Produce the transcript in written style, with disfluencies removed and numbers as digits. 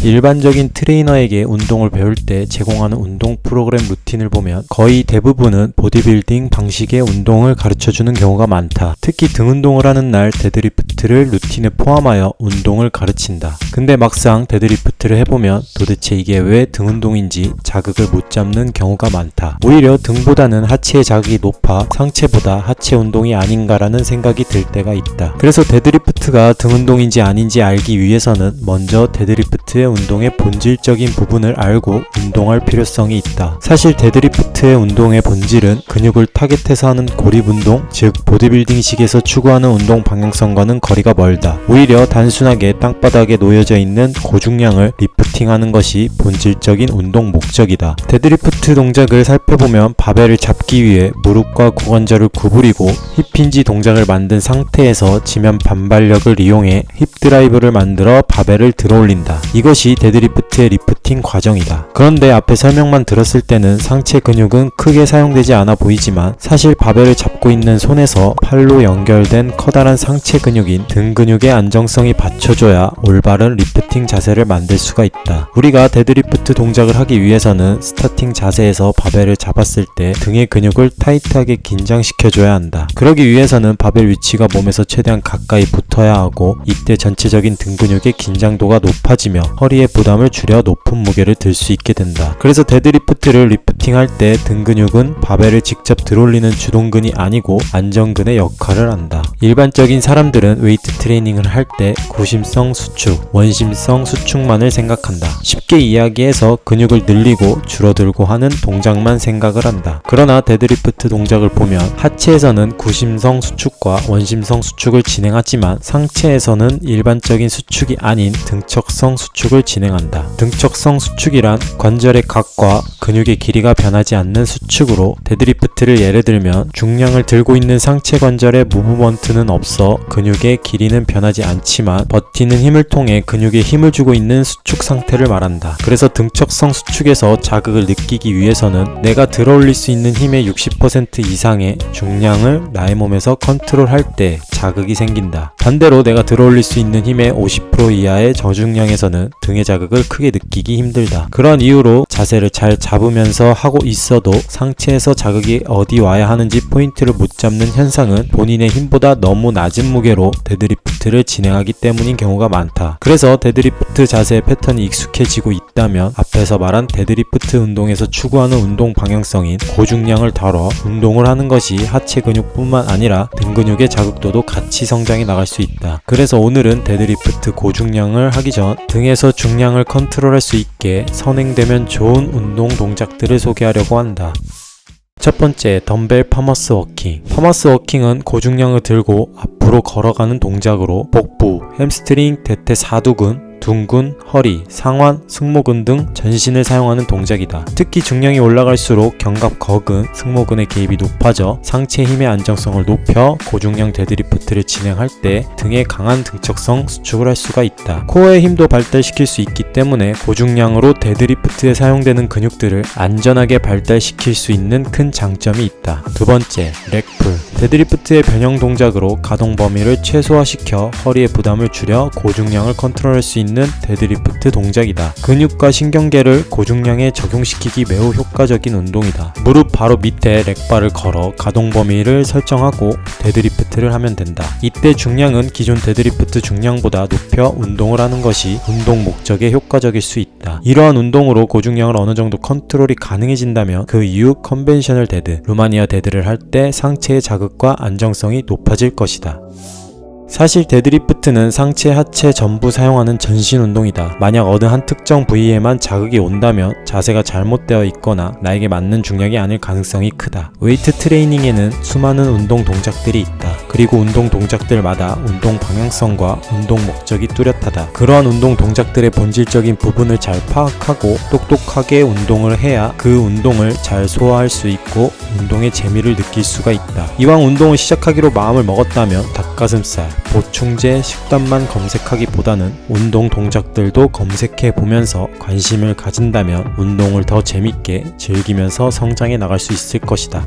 일반적인 트레이너에게 운동을 배울 때 제공하는 운동 프로그램 루틴을 보면 거의 대부분은 보디빌딩 방식의 운동을 가르쳐주는 경우가 많다. 특히 등 운동을 하는 날 데드리프트를 루틴에 포함하여 운동을 가르친다. 근데 막상 데드리프트를 해보면 도대체 이게 왜 등 운동인지 자극을 못 잡는 경우가 많다. 오히려 등보다는 하체의 자극이 높아 상체보다 하체 운동이 아닌가라는 생각이 들 때가 있다. 그래서 데드리프트가 등 운동인지 아닌지 알기 위해서는 먼저 데드리프트의 운동의 본질적인 부분을 알고 운동할 필요성이 있다. 사실 데드리프트의 운동의 본질은 근육을 타겟해서 하는 고립 운동, 즉 보디빌딩식에서 추구하는 운동 방향성과는 거리가 멀다. 오히려 단순하게 땅바닥에 놓여져 있는 고중량을 리프팅하는 것이 본질적인 운동 목적이다. 데드리프트 동작을 살펴보면 바벨을 잡기 위해 무릎과 고관절을 구부리고 힙힌지 동작을 만든 상태에서 지면 반발력을 이용해 힙 드라이브를 만들어 바벨을 들어올린다. 이것이 데드리프트의 리프팅 과정이다. 그런데 앞에 설명만 들었을 때는 상체 근육은 크게 사용되지 않아 보이지만 사실 바벨을 잡고 있는 손에서 팔로 연결된 커다란 상체 근육인 등 근육의 안정성이 받쳐줘야 올바른 리프팅 자세를 만들 수가 있다. 우리가 데드리프트 동작을 하기 위해서는 스타팅 자세에서 바벨을 잡았을 때 등의 근육을 타이트하게 긴장시켜줘야 한다. 그러기 위해서는 바벨 위치가 몸에서 최대한 가까이 붙어야 하고 이때 전체적인 등 근육의 긴장도가 높아지며 허리의 부담을 줄여 높은 무게를 들 수 있게 된다. 그래서 데드리프트를 리프팅할 때 등 근육은 바벨을 직접 들어올리는 주동근이 아니고 안정근의 역할을 한다. 일반적인 사람들은 웨이트 트레이닝을 할 때 구심성 수축, 원심성 수축만을 생각한다. 쉽게 이야기해서 근육을 늘리고 줄어들고 하는 동작만 생각을 한다. 그러나 데드리프트 동작을 보면 하체에서는 구심성 수축과 원심성 수축을 진행하지만 상체에서는 일반적인 수축이 아닌 등척성 수축을 진행한다. 등척성 수축이란 관절의 각과 근육의 길이가 변하지 않는 수축으로 데드리프트를 예를 들면 중량을 들고 있는 상체 관절에 무브먼트는 없어 근육의 길이는 변하지 않지만 버티는 힘을 통해 근육에 힘을 주고 있는 수축 상태를 말한다. 그래서 등척성 수축에서 자극을 느끼기 위해서는 내가 들어올릴 수 있는 힘의 60% 이상의 중량을 나의 몸에서 컨트롤할 때 자극이 생긴다. 반대로 내가 들어올릴 수 있는 힘의 50% 이하의 저중량에서는 등의 자극을 크게 느끼기 힘들다. 그런 이유로 자세를 잘 잡으면서 하고 있어도 상체에서 자극이 어디 와야 하는지 포인트를 못 잡는 현상은 본인의 힘보다 너무 낮은 무게로 데드리프트를 진행하기 때문인 경우가 많다. 그래서 데드리프트 자세의 패턴이 익숙해지고 있다면 앞에서 말한 데드리프트 운동에서 추구하는 운동 방향성인 고중량을 다뤄 운동을 하는 것이 하체 근육뿐만 아니라 등 근육의 자극도도 같이 성장해 나갈 수 있다. 그래서 오늘은 데드리프트 고중량을 하기 전 등에서 중량을 컨트롤할 수 있게 선행되면 좋은 운동 동작들을 소개하려고 한다. 첫 번째, 덤벨 파머스 워킹. 파머스 워킹은 고중량을 들고 앞으로 걸어가는 동작으로 복부, 햄스트링, 대퇴 사두근, 둔근, 허리, 상완, 승모근 등 전신을 사용하는 동작이다. 특히 중량이 올라갈수록 견갑 거근, 승모근의 개입이 높아져 상체 힘의 안정성을 높여 고중량 데드리프트를 진행할 때 등의 강한 등척성 수축을 할 수가 있다. 코어의 힘도 발달시킬 수 있기 때문에 고중량으로 데드리프트에 사용되는 근육들을 안전하게 발달시킬 수 있는 큰 장점이 있다. 두 번째, 렉풀. 데드리프트의 변형 동작으로 가동 범위를 최소화시켜 허리의 부담을 줄여 고중량을 컨트롤할 수 있는 데드리프트 동작이다. 근육과 신경계를 고중량에 적용시키기 매우 효과적인 운동이다. 무릎 바로 밑에 렉바를 걸어 가동 범위를 설정하고 데드리프트를 하면 된다. 이때 중량은 기존 데드리프트 중량보다 높여 운동을 하는 것이 운동 목적에 효과적일 수 있다. 이러한 운동으로 고중량을 어느 정도 컨트롤이 가능해진다면 그 이후 컨벤셔널 데드, 루마니아 데드를 할 때 상체의 자극과 안정성이 높아질 것이다. 사실 데드리프트는 상체, 하체 전부 사용하는 전신 운동이다. 만약 어느 한 특정 부위에만 자극이 온다면 자세가 잘못되어 있거나 나에게 맞는 중량이 아닐 가능성이 크다. 웨이트 트레이닝에는 수많은 운동 동작들이 있다. 그리고 운동 동작들마다 운동 방향성과 운동 목적이 뚜렷하다. 그러한 운동 동작들의 본질적인 부분을 잘 파악하고 똑똑하게 운동을 해야 그 운동을 잘 소화할 수 있고 운동의 재미를 느낄 수가 있다. 이왕 운동을 시작하기로 마음을 먹었다면 닭가슴살, 보충제, 식단만 검색하기보다는 운동 동작들도 검색해 보면서 관심을 가진다면 운동을 더 재밌게 즐기면서 성장해 나갈 수 있을 것이다.